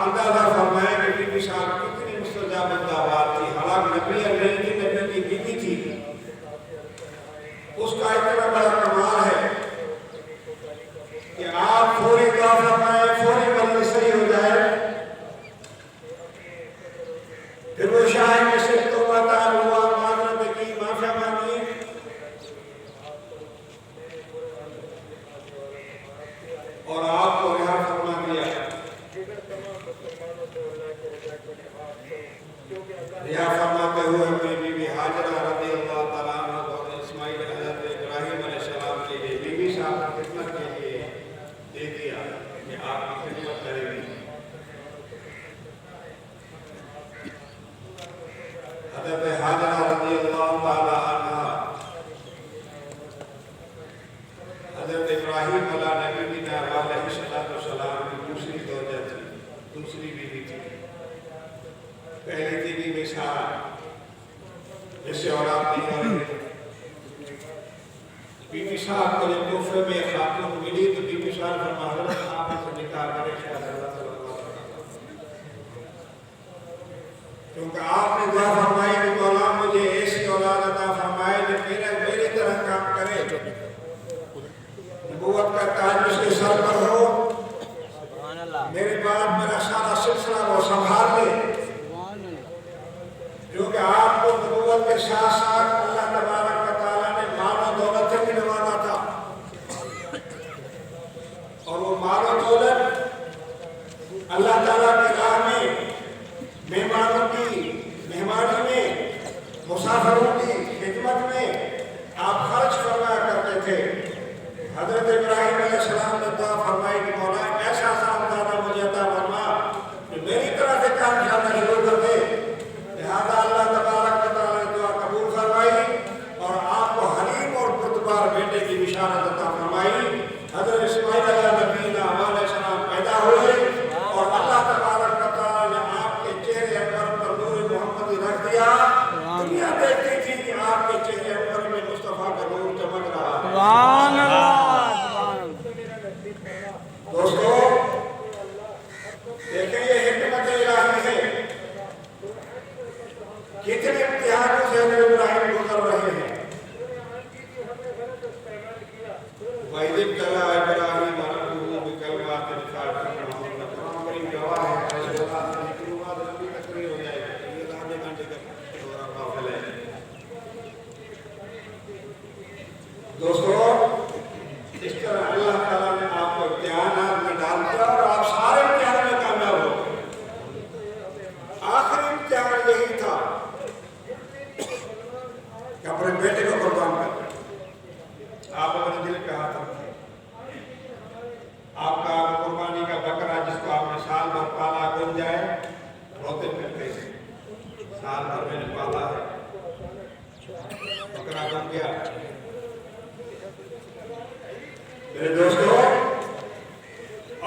اندازہ فرمائیں کہ بی بی صاحب کتنی مستجاب دعوات تھی، حالانکہ نبی اللہ کی نبی کی بیوی تھی، اس کا اتنا بڑا کمال ہے کہ آپ فوری دعا فرمائیں، فوری بندی صحیح ہو جائے، پھر وہ شاہ میں سے توبہ طائب ہوا، معذرت کی، معافی مانگی، اور آپ کو رہا فرما دیا۔ رہا فرماتے ہوئے اپنی بی بی حاجرہ رضی اللہ تعالیٰ عنہ اور اسماعیل حضرت ابراہیم علیہ السلام کے لیے بی بی صاحب کی خدمت کے لیے دے دیا کہ آپ کی خدمت کرے گی۔ حضرت حاجرہ رضی اللہ تعالیٰ عنہ حضرت ابراہیم علیہ نبی علیہ السلام کی دوسری زوجہ تھی، دوسری بیوی تھی۔ پہلی تھی بی بی سارہ، جس سے اولاد نہیں ہو رہی۔ بی بی صاحب کو جب تحفے میں خاتون ملی تو بی بی صاحب فرما حضرت آپ سے نکاح کرے شاہ حضرت صلی اللہ علیہ وسلم، کیونکہ آپ نے دعا فرمائی کہ مولا مجھے ایسی اولاد عطا فرمائے جو میری طرح کام کرے، نبوت کا تاج اس کے سر پر ہو، میرے بعد میرا سارا سلسلہ وہ سنبھال لے، کیونکہ آپ کو نبوت کے ساتھ ساتھ اللہ تبارک و تعالیٰ نے مال و دولت سے بھی نوازا تھا، اور وہ مال و دولت اللہ تعالیٰ کی راہ میں، مہمانوں کی مہمانی میں، مسافروں کی خدمت میں آپ خرچ فرمایا کرتے تھے۔ حضرت ابراہیم علیہ السلام نے دعا فرمائی کہ مولا ایسا صاحبزادہ مجھے عطا فرما کہ میری طرح سے کام کرنا شروع کر دے۔ لہذا اللہ تبارک و تعالیٰ نے دعا قبول فرمائی اور آپ کو حلیم اور بردبار بیٹے کی بشارت عطا فرمائی۔ حضرت اسماعیل علیہ نبی علیہ السلام پیدا ہوئے اور اللہ تبارک و تعالیٰ نے آپ کے چہرے انور پر نور محمدی رکھ دیا۔ دنیا دیکھتی تھی کہ آپ کے چہرے انور میں مصطفیٰ کا نور چمک رہا ہے۔ سبحان اللہ۔ دوستو دیکھیں یہ حکمت الہی ہے، کتنے امتحانوں سے حضرت ابراہیم گزر رہے ہیں۔ وَإِذِ ابْتَلَىٰ إِبْرَاهِيمَ رَبُّهُ بِكَلِمَاتٍ فَأَتَمَّهُنَّ۔ قرآن کریم گواہ ہے، لمبی تقریر ہو جائے گی، یہ آدھے گھنٹے کا پروگرام حاصل ہے۔ دوستو اس طرح اللہ تعالیٰ نے آپ کو امتحانات میں ڈال دیا اور آپ سارے امتحان میں کامیاب ہو گئے۔ آخری امتحان یہی تھا کہ اپنے بیٹے کو قربان کر دیں۔ آپ اپنے دل پہ ہاتھ رکھیں، آپ کا قربانی کا بکرا جس کو آپ نے سال بھر پالا گن جائے، روتے پھرتے ہیں سال بھر میں نے پالا ہے، بکرا گن گیا۔ میرے دوستو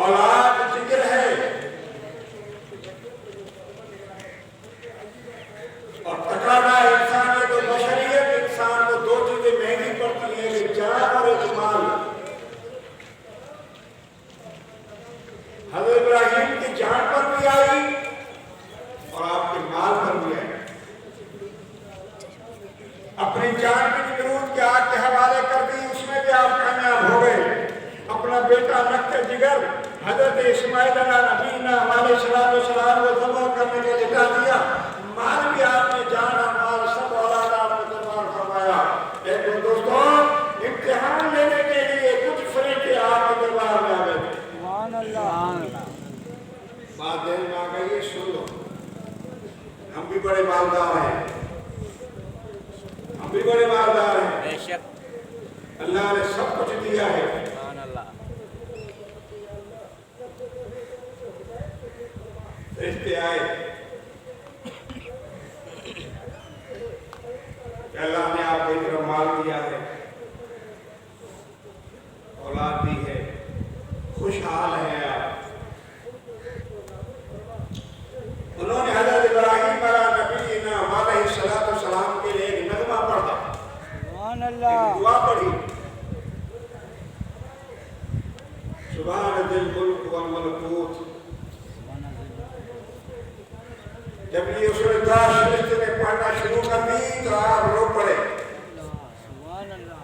اولاد ذکر ہے اور تقاضا انسان تو بشریت انسان کو دو چیزیں مہنگی پڑتی ہیں، ایک جان اور ایک مال۔ حضرت ابراہیم کی جان پر بھی آئی اور آپ کے مال پر بھی آئی۔ اپنی جان کی درود کے آگ کے حوالے کر دی، اس میں بھی آپ کامیاب ہو گئے۔ اپنا بیٹا رکھ کے جگر حضرت اسماعیل علیہ نبی علیہ السلام کو ذبح کرنے کے لٹا دیا، مال بھی آپ نے جان اور مال سب اولاد آپ نے قربان فرمایا۔ لیکن دوستو امتحان لینے کے لیے کچھ فرشتے آپ کے دربار میں آ گئے تھے۔ سبحان اللہ۔ بات دیر میں آ گئی ہے، سن لو، ہم بھی بڑے مالدار ہیں، ہم بھی بڑے مالدار ہیں، بے شک اللہ نے سب کچھ دیا ہے۔ سبحان اللہ۔ فرشتے آئے کہ اللہ نے آپ کو اتنا مال دیا ہے، اولاد دی ہے، خوشحال ہیں آپ۔ انہوں نے حضرت ابراہیم علیہ نبی علیہ السلام کے لیے ایک نغمہ پڑھا، سبحان ایک اللہ۔ دعا پڑھی، سبحان ذی الملک والملکوت جب یہ سورۃ شریف نے پڑھنا شروع کر دی تو آپ رو پڑے. سبحان اللہ.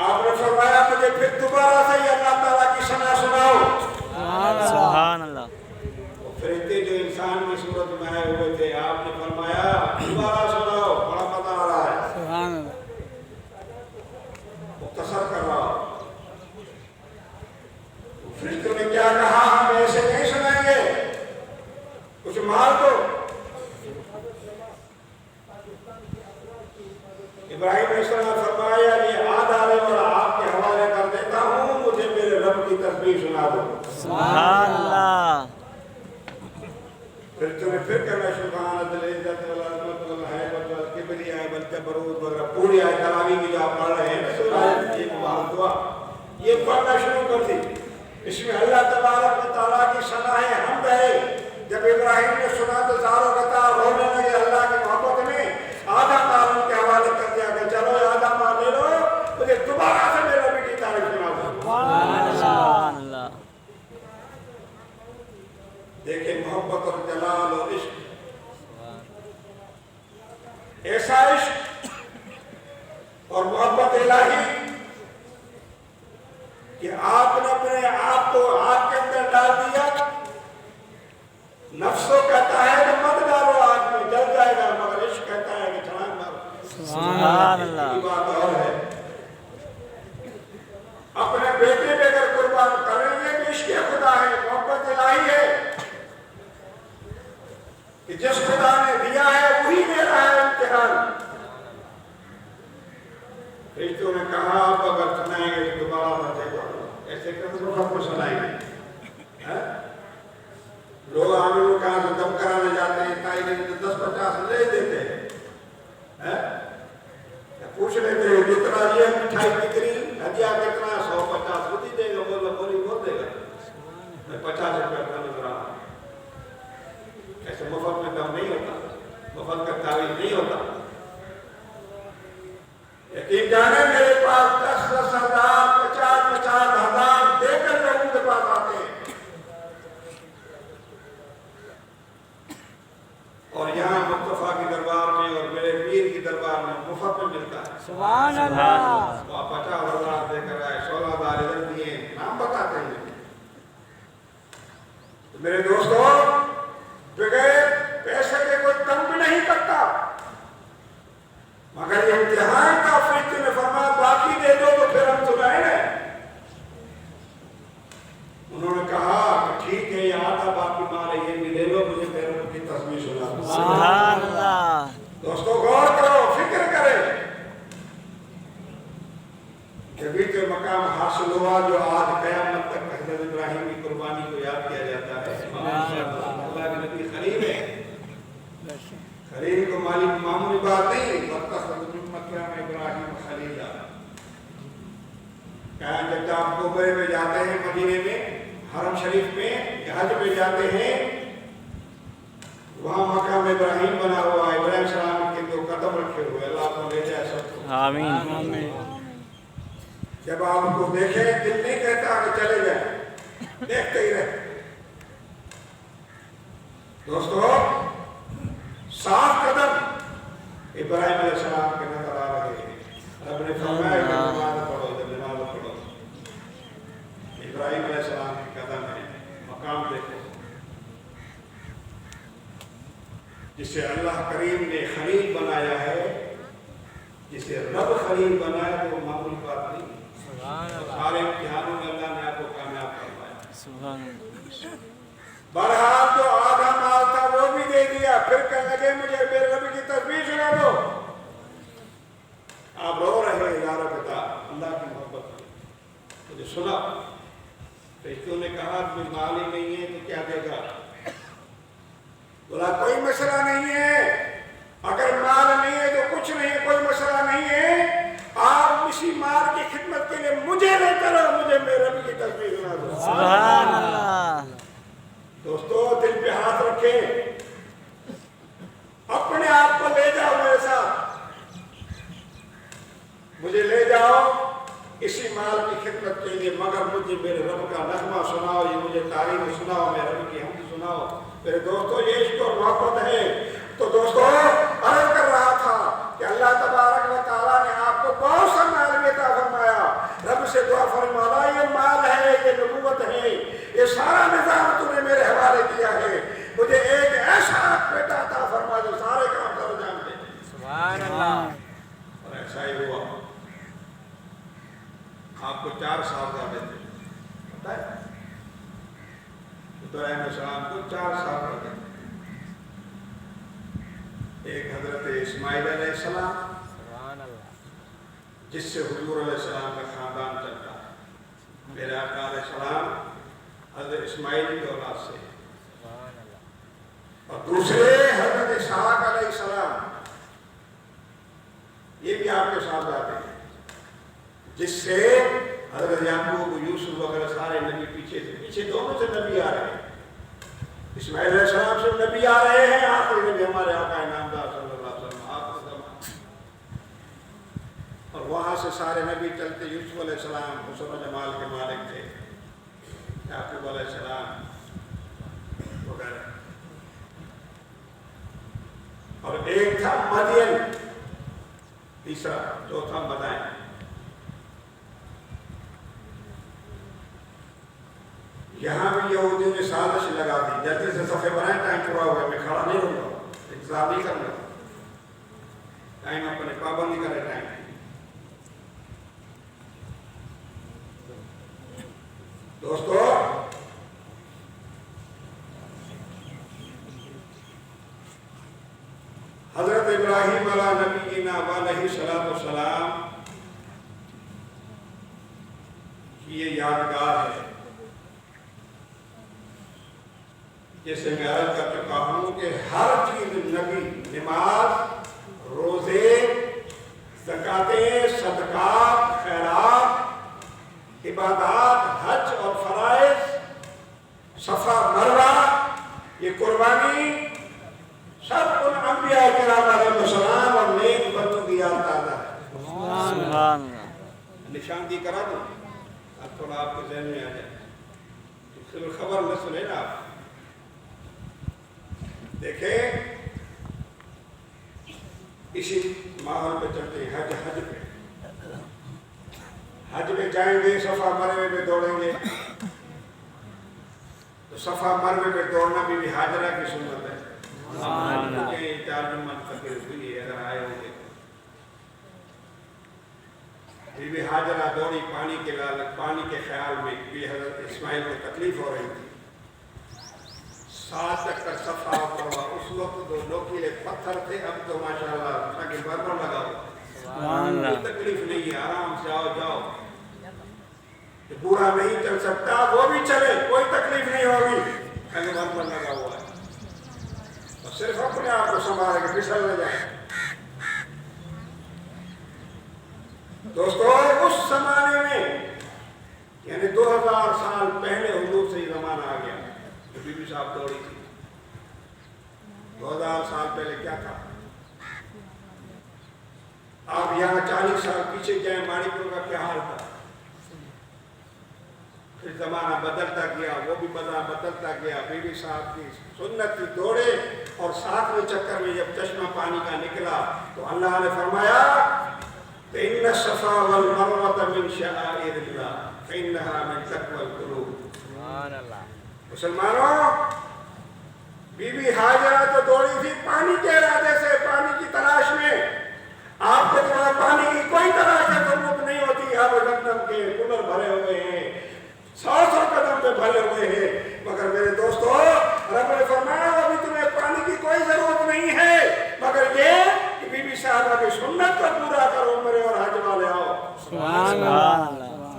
آپ نے فرمایا مجھے پھر دوبارہ سے یہ اللہ تعالیٰ کی ثنا سناؤ. سبحان اللہ. فرشتے جو انسان کی صورت میں آئے ہوئے تھے آپ نے فرمایا دوبارہ سناؤ, بڑا مزہ آ رہا ہے, سبحان اللہ. مختصر کر رہا ہوں. فرشتوں نے کیا کہا, ہم ایسے نہیں سنائیں گے, کچھ مال دو. ابراہیم علیہ السلام نے فرمایا یہ آدھا ریوڑا آپ کے حوالے کر دیتا ہوں, مجھے میرے رب کی تسبیح سنا دو. سبحان اللہ. فرشتوں نے پھر کہنا سبحان العزت والعظمت والہیبت والکبریاء والجبروت وغیرہ پوری آیت تراویح کی جو آپ پڑھ رہے ہیں یہ مبارک دعا یہ پڑھنا شروع کر دی. اس میں اللہ تبارک و تعالیٰ کی ثنا ہے, حمد ہے. جب ابراہیم نے سنا تو زاروں قطار رونے لگے اللہ کی محبت میں. آدھا مال ان کے حوالے کر دیا کہ چلو آدھا مال لے لو, مجھے دوبارہ سے میرے رب کی تعریف سنا دو. سبحان اللہ. دیکھیں محبت اور جلال اور عشق, ایسا عشق اور محبت الہی کہ آپ نے اپنے آپ کو آگ کے اندر ڈال دیا. نفس تو کہتا ہے کہ مت ڈالو آگ میں, جل جائے گا, مگر عشق کہتا ہے کہ چھلانگ مارو. سبحان اللہ. یہ بات اور ہے. اپنے بیٹے پہ اگر قربان کریں گے تو عشق خدا ہے, محبت الہی ہے کہ جس خدا نے دیا ہے وہی دے رہا ہے امتحان. فرشتوں نے کہا آپ اگر سنائیں گے تو دوبارہ نہ دے دو, ایسے کرتے تو سب کو سنائیں گے. لوگ عاملوں کہاں سے دم کرانے جاتے ہیں, تائی نے 10-50 لے دیتے ہیں, پوچھ لیتے ہیں جتنا یہ مٹھائی کتنی, ہدیہ کتنا, 150 خود ہی دے گا, بولی بول دے گا, میں 50 روپے کا نظر آ رہا ہوں. ایسے مفت میں کم نہیں ہوتا, مفت کا تعویذ نہیں ہوتا. یقین جانے میرے پاس 10,000 50,000 دے کر لوگوں کے پاس آتے ہیں, اور یہاں مصطفیٰ کی دربار میں اور میرے پیر کی دربار میں مفت میں ملتا ہے. سبحان اللہ. وہ 50,000 دے کر آئے, 16,000 ادھر دیے, نام بتاتے ہیں. تو میرے دوستوں بغیر پیسے کے کوئی تنگ بھی نہیں کرتا, مگر یہ امتحان کا فرشتے نے فرمایا باقی دے دو تو پھر ہم سنائیں گے. انہوں نے کہا کہ ٹھیک ہے, یہ آدھا باقی مال ہے یہ بھی لے لو, مجھے میرے رب کی تسبیح سنا دو. سبحان اللہ. دوستوں غور کرو, فکر کریں. جبھی تو مقام حاصل ہوا جو آج قیامت تک حضرت ابراہیم کی قربانی کو یاد کیا جاتا ہے. اللہ کے نبی خلیل ہے, خلیل کو معمولی بات نہیں, ابراہیم خلیل. کہاں جب آپ کوبرے میں جاتے ہیں, مدینے میں حرم شریف میں حج میں جاتے ہیں, وہاں مقام ابراہیم بنا ہوا ہے. ابراہیم السلام کے 2 قدم رکھے ہوئے, اللہ کو لے جائے سب کو. آمین. جب آپ کو دیکھیں دل نہیں کہتا کہ چلے جائیں, دیکھتے ہی رہے. دوستو 7 قدم ابراہیم علیہ السلام کے نظر آ رہے ہیں. رب نے فرمایا کہ نماز پڑھو, ادھر نماز پڑھو. ابراہیم علیہ السلام کے قدم ہے, مقام دیکھو. جسے اللہ کریم نے خلیل بنایا ہے, جسے رب خلیل بنایا تو وہ معمولی بات نہیں. سارے امتحانوں میں اللہ نے آپ کو کامیاب کروایا. بہرحال جو آدھا مال تھا وہ بھی دے دیا, پھر کہنے لگے مجھے میرے رب کی تسبیح سنا دو. آپ رو رہے ہیں یار پتا اللہ کی محبت میں, مجھے سنا. فرشتوں نے کہا مجھے مال ہی نہیں ہے تو کیا دے گا؟ بولا کوئی مسئلہ نہیں ہے, اگر مال نہیں ہے تو کچھ نہیں ہے, کوئی مسئلہ نہیں ہے. آپ اسی مال کی خدمت کے لیے مجھے لے چلو, مجھے میرے رب کی تسبیح سنا دو. سبحان اللہ. دوستو دل پہ ہاتھ رکھیں, اپنے آپ کو لے جاؤ میرے ساتھ, مجھے لے جاؤ اسی مال کی خدمت کے لیے, مگر مجھے میرے رب کا نغمہ سناؤ، یہ مجھے تعریف سناؤ، میرے رب کی حمد سناؤ۔ میرے دوستو یہ عشق اور محبت ہے۔ تو دوستو عرض کر رہا تھا کہ اللہ تبارک و تعالیٰ نے آپ کو بہت سا مال بھی عطا فرمایا۔ رب سے دعا فرمانا، یہ مال ہے، یہ نبوت ہے، یہ سارا نظام تو نے میرے حوالے کیا ہے، مجھے ایک ایسا بیٹا عطا فرما جو سارے کام کر انجام دے۔ سبحان اللہ۔ اور ایسا ہی ہوا۔ آپ کو 4 صاحبزادے تھے، پتہ ہے؟ ابراہیم علیہ السلام کو 4 صاحبزادے تھے۔ ایک حضرت اسماعیل علیہ السلام، سبحان اللہ، جس سے حضور علیہ السلام کا خاندان چلتا ہے۔ میرے آقا علیہ السلام حضرت اسماعیل کی اولاد سے۔ سبحان اللہ۔ اور دوسرے حضرت اسحاق علیہ السلام، یہ بھی آپ کے ساتھ آتے ہیں، جس سے حضرت یعقوب، یوسف وغیرہ سارے نبی پیچھے سے، پیچھے دونوں سے نبی آ رہے ہیں۔ اسماعیل علیہ السلام سے نبی آ رہے ہیں، آخری نبی ہمارے آقا نامدار صلی اللہ علیہ وسلم آخر زمان۔ اور وہاں سے سارے نبی چلتے، یوسف علیہ السلام حسن و جمال کے مالک تھے، یعقوب علیہ السلام وغیرہ۔ اور ایک تھا مدین، تیسرا جو تھا مدائن۔ یہاں بھی یہودیوں نے سازش لگا دی، جلدی سے صفحے بنائیں، ٹائم پورا ہو گیا، میں کھڑا نہیں رہوں گا، انتظار نہیں کروں گا، ٹائم اپنے پابندی کرے ٹائم۔ دوستو حضرت ابراہیم علیہ نبینا علیہ السلام کی یہ یادگار ہے، جیسے میں عرض کر چکا ہوں کہ ہر چیز نبی، نماز، روزے، زکاتیں، صدقات، خیرات، عبادات، حج اور فرائض، صفا مروہ، یہ قربانی، سب ان انبیاء کرام علیہ السلام اور نیک بندوں کی یاد تازہ ہے۔ سبحان اللہ۔ نشاندہی کرا دوں، اب تھوڑا آپ کے ذہن میں آ جائے، خبر خبر نہ سنیں نا آپ۔ دیکھیں اسی ماحول پہ چلتے ہیں، حج پہ، حج میں جائیں گے، صفا مروے پہ دوڑیں گے، تو صفا مروے پہ دوڑنا بھی حاجرہ کی سنت ہے۔ کیونکہ ترجمہ منتقل ہوئی ہے، اگر آئے ہوں گے بی بی حاجرہ دوڑی پانی کے خیال میں، بھی حضرت اسماعیل کو تکلیف ہو رہی تھی، 7 تک کا صفا مروا، اس وقت 2 نوکیلے پتھر تھے، اب تو ماشاءاللہ تاکہ بربر لگا ہو، کوئی تکلیف نہیں ہے، آرام سے آؤ جاؤ، بوڑھا نہیں چل سکتا وہ بھی چلے، کوئی تکلیف نہیں ہوگی، کھلے بربر لگا ہوا ہے، اور صرف اپنے آپ کو سنبھالے کہ پھسل نہ جائے۔ دوستو اس زمانے میں، یعنی 2000 سال پہلے حضور سے یہ زمانہ آ گیا، جو بی بی صاحب دوڑی تھی، 2000 سال پہلے کیا تھا؟ آپ یہاں 40 سال پیچھے جائیں، مانی پور کا کیا حال تھا؟ پھر زمانہ بدلتا گیا، وہ بھی بدلتا گیا، بی بی صاحب کی سنت کی دوڑے، اور 7ویں چکر میں جب چشمہ پانی کا نکلا تو اللہ نے فرمایا إِنَّ الصَّفَا وَالْمَرْوَةَ مِنْ شَعَائِرِ اللَّهِ فَإِنَّهَا مِنْ تَقْوَى الْقُلُوبِ۔ سبحان اللہ۔ مسلمانوں، بی بی حاجرہ تو دوڑی تھی پانی کے ارادے سے، پانی کی تلاش میں۔ آپ کو تھوڑا پانی کی کوئی تلاش کی ضرورت نہیں ہوتی، آپ گندم کے کولر بھرے ہوئے ہیں، 100 قدم پہ بھرے ہوئے ہیں، مگر میرے دوستو رب نے فرمایا ابھی تمہیں پانی کی کوئی ضرورت نہیں ہے، مگر یہ کہ بی بی صاحبہ کی سنت کو پورا کرو، عمرے اور حج والے آؤ۔ سبحان اللہ۔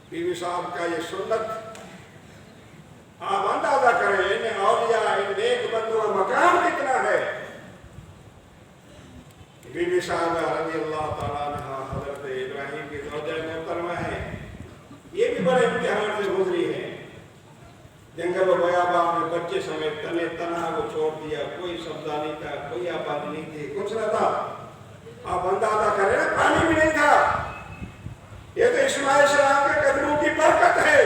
بی بی صاحب کا یہ سنت آپ اندازہ کریں، ان اولیاء، ان نیک بندوں کا مقام کتنا ہے۔ بی بی صاحبہ رضی اللہ تعالیٰ عنہ حضرت ابراہیم کی زوجہ محترمہ ہے، یہ بھی بڑے امتحان سے گزری ہے۔ جنگل و بیابان میں بچے سمیت تنے تنہا کو چھوڑ دیا، کوئی سبزہ نہیں تھا، کوئی آبادی نہیں تھی، کچھ نہ تھا۔ آپ اندازہ کریں، پانی بھی نہیں تھا۔ یہ تو اسماعیل السلام کے قدموں کی برکت ہے۔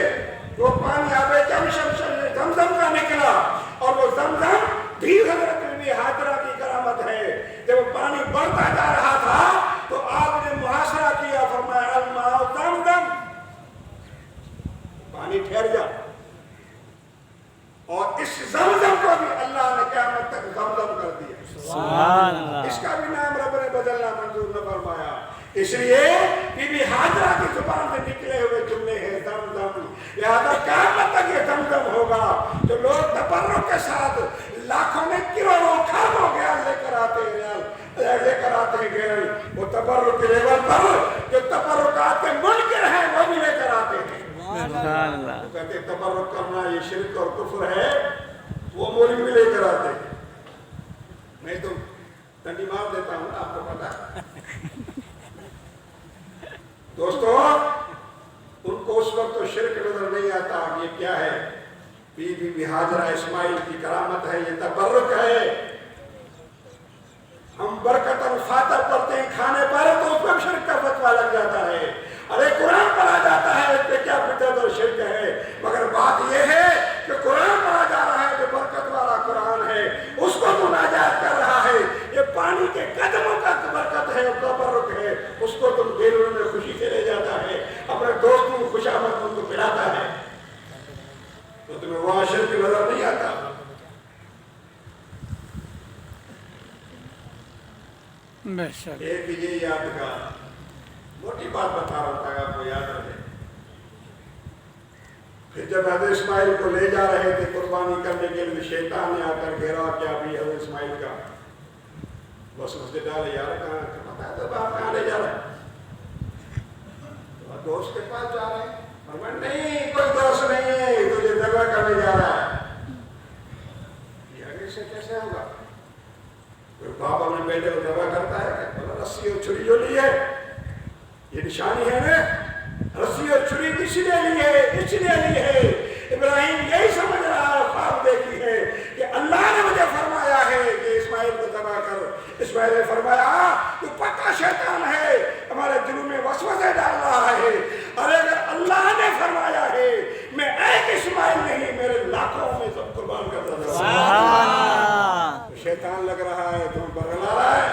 اس لیے بی بی حاجرہ کی زبان سے نکلے ہوئے جملے ہیں دم دم، لہذا قیامت تک یہ دم دم ہوگا جو لوگ تبرک کے ساتھ لاکھوں میں کروڑوں کھربوں گیل لے کر آتے ہیں گیل، وہ تبرک کے لیول پر جو تبرکات کے منکر ہیں وہ بھی لے کر آتے ہیں۔ سبحان اللہ۔ وہ کہتے ہیں تبرک کرنا یہ شرک اور کفر ہے، وہ مولوی بھی لے کر آتے ہیں۔ میں تو ٹنڈی مار دیتا ہوں آپ کو پتا ہے دوستو، ان کو اس وقت تو شرک نظر نہیں آتا یہ کیا ہے، بی بی حاجرہ اسماعیل کی کرامت ہے، یہ تبرک ہے۔ ہم برکت الفاتح پڑھتے ہیں کھانے پر تو اس پر شرک کا فتویٰ لگ جاتا ہے، ارے قرآن پڑھا جاتا ہے اس پہ کیا بدعت اور شرک ہے، مگر بات یہ ہے کہ قرآن پڑھا جا رہا ہے جو برکت والا قرآن ہے اس کو تو ناجائز کر رہا ہے، یہ پانی کے قدموں کا برکت ہے اور تبرک ہے، اس کو تم بیرون میں خوشی سے لے جاتا ہے، اپنے دوستوں کو خوشامد ان کو پلاتا ہے، تو تمہیں وہاں شرک نظر نہیں آتا۔ ایک یہ یادگار موٹی بات بتا رہا تھا آپ کو یاد رہے، پھر جب حضرت اسماعیل کو لے جا رہے تھے قربانی کرنے کے لیے، شیطان نے آ کر گھیرا کیا بھی حضرت اسماعیل کا وسوسے ڈالے، یار کہاں پتا ہے تو آپ کہاں لے جا رہے ہیں، تو دوست کے پاس جا رہے ہیں، فرمایا نہیں کوئی دوست نہیں ہے، تجھے ذبح کرنے جا رہا ہے۔ یہ سے کیسے ہوگا، کوئی باپ اپنے بیٹے کو ذبح کرتا ہے کہ بولا رسی اور چھری جو لی ہے، یہ نشانی ہے نا، رسی اور چھری اس لیے لی ہے، اس لیے لی ہے۔ ابراہیم یہی سمجھ رہا ہے، خواب دیکھی ہے کہ اللہ نے مجھے فرمایا ہے کہ اسماعیل کو ذبح کر۔ اسماعیل نے فرمایا تو پکا شیطان ہے، ہمارے دلوں میں وسوسے ڈال رہا ہے، ارے اگر اللہ نے فرمایا ہے میں ایک اسماعیل نہیں میرے لاکھوں میں سب قربان کر رہا ہوں۔ شیطان لگ رہا ہے تم پر رلا رہا ہے،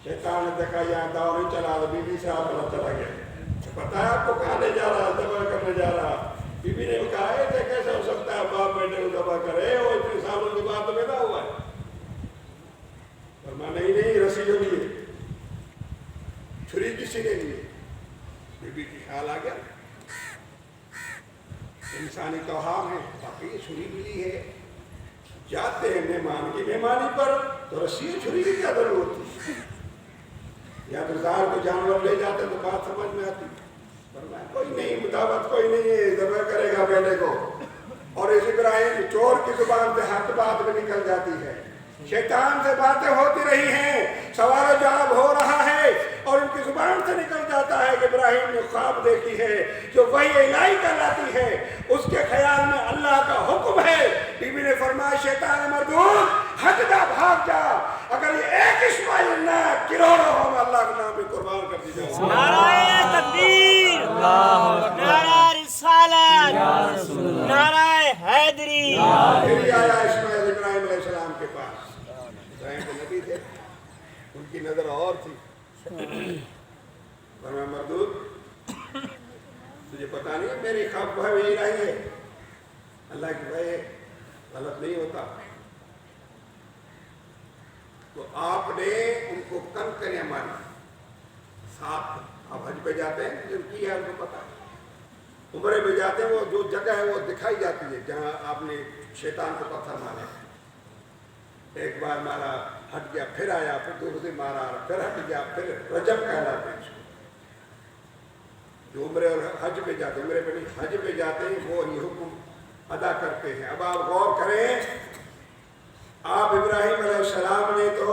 شیطان نے دیکھا یہاں داؤ نہیں چلا تو بی بی سے آپ پتہ چلا گیا، پتا ہے آپ کو کہاں لے جا رہا، ذبح کرنے جا رہا۔ بی بی نے کہا ہے کیسے ہو سکتا ہے باپ بیٹے کو ذبح کرے، اور اتنے سالوں کے بعد تو پیدا ہوا ہے۔ فرمایا نہیں رسی جو لیے، چھری کسی نے لیے۔ بی بی کی خیال آ گیا انسانی توہام ہے، باقی چھری ملی ہے، جاتے ہیں مہمان کی مہمانی پر تو رسی چھری کی کیا ضرورت تھی، یا تو ظاہر کو جانور لے جاتے تو بات سمجھ میں آتی۔ فرمایا کوئی نہیں، مداوت کوئی نہیں ہے، ذبح کرے گا بیٹے کو۔ اور اس ابراہیم چور کی زبان سے حق بات بھی نکل جاتی ہے، شیطان سے باتیں ہوتی رہی ہیں، سوال و جواب ہو رہا ہے، اور ان کی زبان سے نکل جاتا ہے کہ ابراہیم نے خواب دیکھی ہے جو وحی الہی کہلاتی ہے، اس کے خیال میں اللہ کا حکم ہے۔ بی بی نے فرمایا شیطان مردود ہٹ جا، بھاگ جا، اگر یہ ایک اسماعیل نہ کروڑوں ہو اللہ کا نام بھی قربان کر دی جائے۔ نعرہ تکبیر، نعرہ رسالت، نعرہ حیدری۔ پھر آیا اسماعیل ابراہیم علیہ السلام کے پاس، ابراہیم کے نبی تھے، ان کی نظر اور تھی۔ فرمایا مردود تجھے پتا نہیں میری خواب وحی الہی ہے، اللہ کی وحی غلط نہیں ہوتا۔ تو آپ نے ان کو کنکریاں ماری، ساتھ آپ حج پہ جاتے ہیں جن کی ہے ان کو پتا ہے، عمرے پہ جاتے ہیں وہ جو جگہ ہے وہ دکھائی جاتی ہے جہاں آپ نے شیطان کو پتھر مارے، ایک بار مارا ہٹ گیا، پھر آیا، پھر دوسری مارا، پھر ہٹ گیا، پھر رجب کہلاتے ہیں اس کو۔ جو عمرے اور حج پہ جاتے ہیں، عمرے پہ نہیں حج پہ جاتے ہیں وہ یہ حکم ادا کرتے ہیں۔ اب آپ غور کریں، آپ ابراہیم علیہ السلام نے تو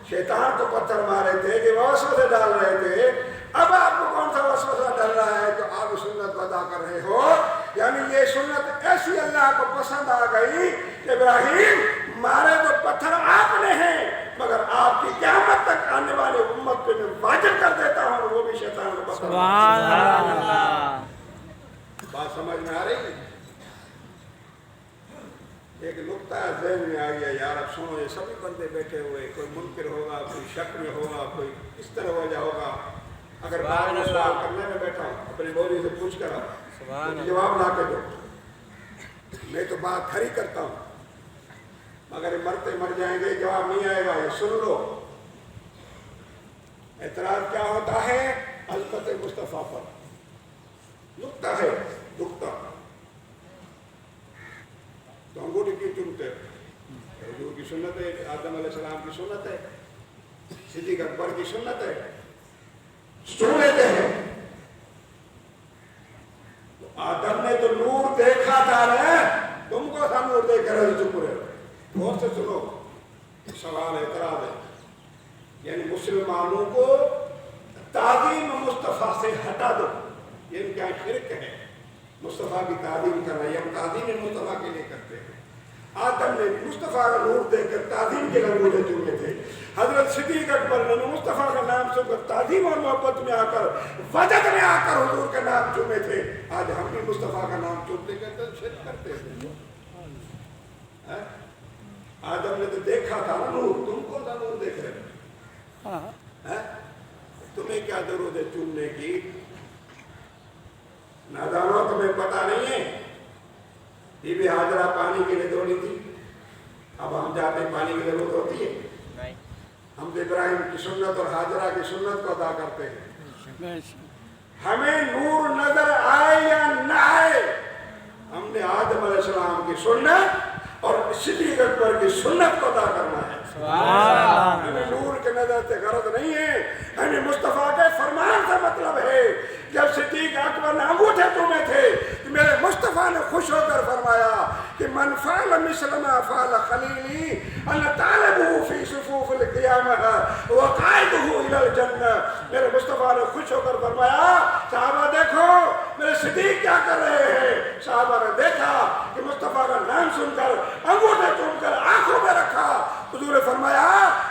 شیطان کو پتھر مارے تھے کہ وسوسے ڈال رہے تھے، اب آپ کو کون سا وسوسہ ڈل رہا ہے کہ آپ سنت کو ادا کر رہے ہو؟ یعنی یہ سنت ایسی اللہ کو پسند آ گئی کہ ابراہیم مارے تو پتھر آپ نے ہیں، مگر آپ کی قیامت تک آنے والی امت پہ میں واجب کر دیتا ہوں وہ بھی شیطان کو پسند۔ سبحان اللہ۔ بات سمجھ میں آ رہی ہے؟ ایک نقطہ ذہن میں آ گیا، یار اب سنو، یہ سبھی بندے بیٹھے ہوئے، کوئی منکر ہوگا، کوئی شک میں ہوگا، کوئی اس طرح وجہ ہوگا، اگر بعد میں سوال کرنے میں بیٹھا ہوں اپنے مولوی سے پوچھ کر جواب لا کے دو، میں تو بات کھری کرتا ہوں، مگر مرتے مر جائیں گے، جواب نہیں آئے گا، یہ سن لو۔ اعتراض کیا ہوتا ہے؟ عظمت مصطفیٰ پر نقطہ ہے، نقطہ تو انگوٹھی کیوں چنتے؟ حضور کی سنت ہے، آدم علیہ السلام کی سنت ہے، صدیق اکبر کی سنت ہے، چن لیتے ہیں۔ آدم نے تو نور دیکھا تھا نا، تم کو تھا نور دیکھ کر چپ رہے ہو؟ غور سے سنو، سوال اعتراض ہے، یعنی مسلمانوں کو تعظیم مصطفیٰ سے ہٹا دو، یہ کیا شرک ہے؟ مصطفیٰ کی تعظیم کرنا، یہ ہم تعظیم مصطفیٰ کے لیے کرتے ہیں۔ آدم نے مصطفیٰ کا نور دیکھ کر تعظیم کے انگوٹھے چومے تھے، حضرت صدیق اکبر نے مصطفیٰ کا نام سن کر تعظیم اور محبت میں آ کر، وجد میں آ کر حضور کا نام چومے تھے۔ آج ہم بھی مصطفیٰ کا نام چومتے کہتے ہیں، شرک کرتے ہیں۔ آدم نے تو دیکھا تھا نور، تم کون سا نور دیکھ رہے ہیں؟ تمہیں کیا ضرورت ہے چومنے کی؟ نادانوں تمہیں پتا نہیں ہے، بی بی حاجرہ پانی کے لیے دوڑی تھی، اب ہم جاتے پانی کی ضرورت ہوتی ہے؟ ہم ابراہیم کی سنت اور حاجرہ کی سنت کو ادا کرتے ہیں۔ ہمیں نور نظر آئے یا نہ آئے، ہم نے آدم علیہ السلام کی سنت اور صدیق اکبر کی سنت کو ادا کرنا ہے۔ ہمیں نور کے نظر سے غرض نہیں ہے، ہمیں مصطفیٰ کے فرمان سے مطلب ہے۔ جب صدیق اکبر نے انگوٹھے چومے تھے تو میرے مصطفیٰ نے خوش ہو کر فرمایا کہ من فعل مثل ما فعل خلیلی انا طالبہ فی صفوف القیامہ وقائدہ الی الجنہ۔ میرے مصطفیٰ نے خوش ہو کر فرمایا صحابہ دیکھو میرے صدیق کیا کر رہے ہیں۔ صحابہ نے دیکھا کہ مصطفیٰ کا نام سن کر انگوٹھے چوم کر آنکھوں میں رکھا۔ حضور نے فرمایا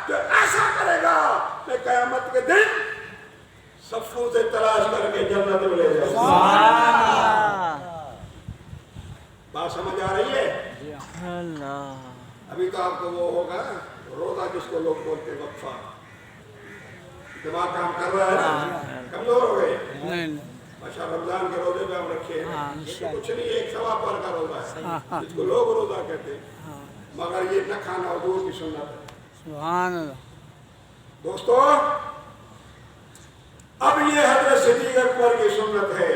جو ایسا کرے گا میں قیامت کے دن صفوں سے تلاش کر کے جنت میں لے جاؤں۔ بات سمجھ آ رہی ہے؟ ابھی تو آپ کو وہ ہوگا روزہ جس کو لوگ بولتے وقفہ، دماغ کام کر رہا ہے نا، کمزور ہو گئے؟ ماشاء رمضان کے روزے پہ ہم رکھے ہیں، کچھ نہیں، ایک ثواب پر کا روزہ ہے جس کو لوگ روزہ کہتے ہیں، مگر یہ نہ کھانا حضور کی سنت ہے۔ سبحان اللہ۔ دوستو اب یہ حضرت صدیق اکبر کی سنت ہے۔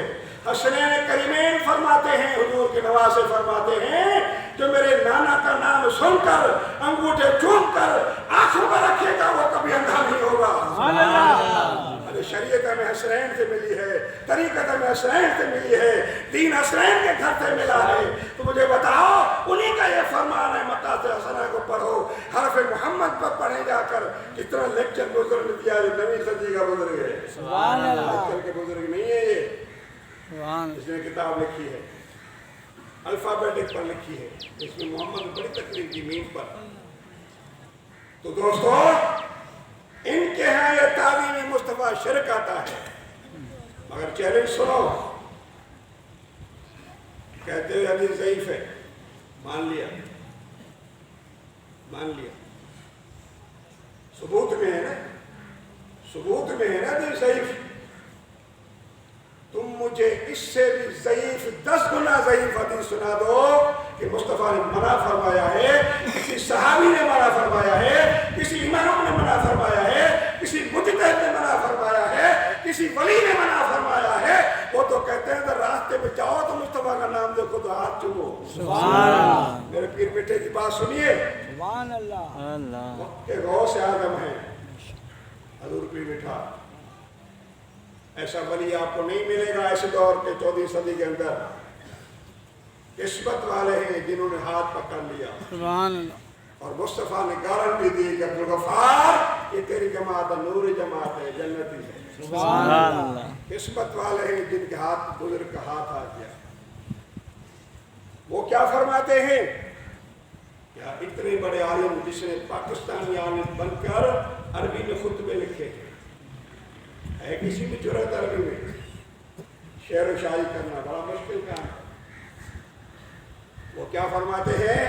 حسنین کریمین فرماتے ہیں، حضور کے نواسے فرماتے ہیں جو میرے نانا کا نام سن کر انگوٹھے چوم کر آنکھوں میں رکھے گا وہ کبھی اندھا نہیں ہوگا۔ شریعت ہمیں حسنین سے ملی ہے، طریقت ہمیں حسنین سے ملی ہے، دین حسنین کے گھر سے ملا ہے، تو مجھے بتاؤ انہی کا یہ فرمان ہے مقاصد حسنہ کو پڑھو، حرف محمد پر پڑھے جا کر۔ کتنا لیکچر بزرگ نے دیا، جو نویں صدی کا بزرگ ہے، آج کل کے بزرگ نہیں ہے یہ، اس نے کتاب لکھی ہے الفابیٹک پر لکھی ہے، اس میں محمد بڑی تقریر کی میم پر۔ تو دوستو ان کے ہاں یہ تعظیم مصطفیٰ شرک آتا ہے، مگر چیلنج سنو، کہتے ہوئے حدیث ضعیف ہے، مان لیا ثبوت میں ہے نا، ثبوت میں ہے نا حدیث ضعیف، تم مجھے اس سے بھی ضعیف 10 گنا ضعیف حدیث سنا دو کہ مصطفیٰ نے منع فرمایا ہے، کسی صحابی نے منع فرمایا ہے، کسی امام نے منع فرمایا ہے، کسی مجتہد نے منع فرمایا ہے، کسی ولی نے منع فرمایا ہے۔ وہ تو کہتے ہیں اگر راستے میں جاؤ تو مصطفیٰ کا نام دیکھو تو ہاتھ چومو۔ سبحان اللہ۔ میرے پیر میٹھے کی بات سنیے، سبحان اللہ۔ وقت کے غوث اعظم ہیں حضور پیر میٹھا، ایسا ولی آپ کو نہیں ملے گا ایسے دور کے 14ویں صدی کے اندر۔ قسمت والے ہیں جنہوں نے ہاتھ پکڑ لیا، سبحان اللہ۔ اور مصطفیٰ نے گارنٹی دی کہ عبدالغفار یہ تیری جماعت نور جماعت ہے، جنتی ہے۔ سبحان اللہ۔ قسمت والے ہیں جن کے ہاتھ بزرگ کا ہاتھ آ گیا۔ وہ کیا فرماتے ہیں؟ کیا اتنے بڑے عالم جس نے پاکستانی عالم بن کر عربی میں خطبے لکھے ہے کسی بھی جرأت عربی میں شعر و شاعری کرنا بڑا مشکل کام ہے۔ وہ کیا فرماتے ہیں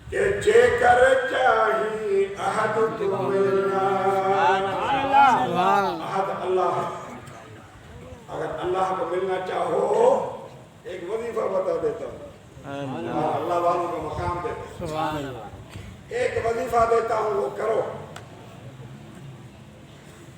کہ جے کر چاہی احد تو ملنا، احد اللہ ہے، اگر اللہ کو ملنا چاہو ایک وظیفہ بتا دیتا ہوں، اللہ والوں کا مقام دیتا ہوں، ایک وظیفہ دیتا ہوں وہ کرو،